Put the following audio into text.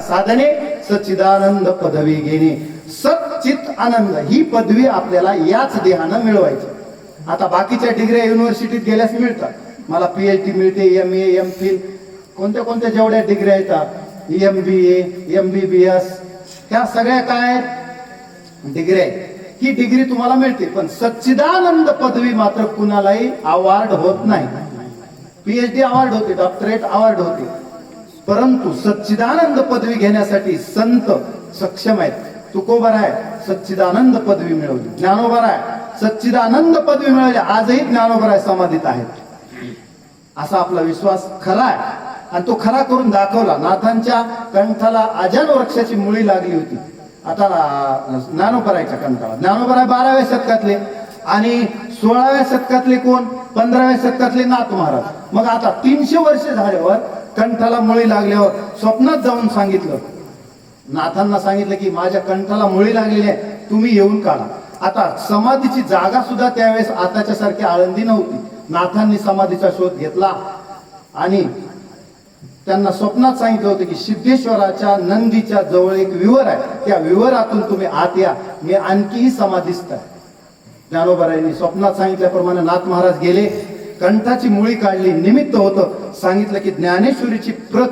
साधने सच्चिदानंद पदवी घेणे. सच्चित आनंद ही पदवी आपल्याला याच देहानं मिळवायची. आता बाकीच्या डिग्र्या युनिव्हर्सिटीत गेल्यास मिळतात. मला PhD मिळते, MA, MPhil, कोणत्या कोणत्या जेवढ्या डिग्र्या येतात, MBA, MBBS, ह्या सगळ्या काय डिग्र्या आहेत. ही डिग्री तुम्हाला मिळते, पण सच्चिदानंद पदवी मात्र कुणालाही अवॉर्ड होत नाही. PhD अवॉर्ड होते, डॉक्टरेट अवॉर्ड होते, परंतु सच्चिदानंद पदवी घेण्यासाठी संत सक्षम आहेत. तुकोबराय सच्चिदानंद पदवी मिळवली, ज्ञानोबराय सच्चिदानंद पदवी मिळवली, आजही ज्ञानोबराय समाधीत आहेत. असा आपला विश्वास खरा आहे आणि तो खरा करून दाखवला. नाथांच्या कंठाला अजान वृक्षाची मुळी लागली होती. आता ज्ञानोबरायच्या कंठाला, ज्ञानोबराय 12व्या शतकातले आणि 16व्या शतकातले कोण, 15व्या शतकातले नाथ महाराज. मग आता 300 वर्ष झाल्यावर कंठाला मुळी लागल्यावर स्वप्नात जाऊन सांगितलं, नाथांना सांगितलं की माझ्या कंठाला मुळी लागलेली आहे, तुम्ही येऊन काढा. आता समाधीची जागा सुद्धा त्यावेळेस आताच्या सारखी आळंदी नव्हती. नाथांनी समाधीचा शोध घेतला आणि त्यांना स्वप्नात सांगितलं होतं की सिद्धेश्वराच्या नंदीच्या जवळ एक विवर आहे, त्या विवरातून तुम्ही आत या, मी आणखीही समाधीस्थ आहे. ज्ञानोबरायांनी स्वप्नात सांगितल्याप्रमाणे नाथ महाराज गेले, कंठाची मुळी काढली. निमित्त होतं, सांगितलं की ज्ञानेश्वरीची प्रत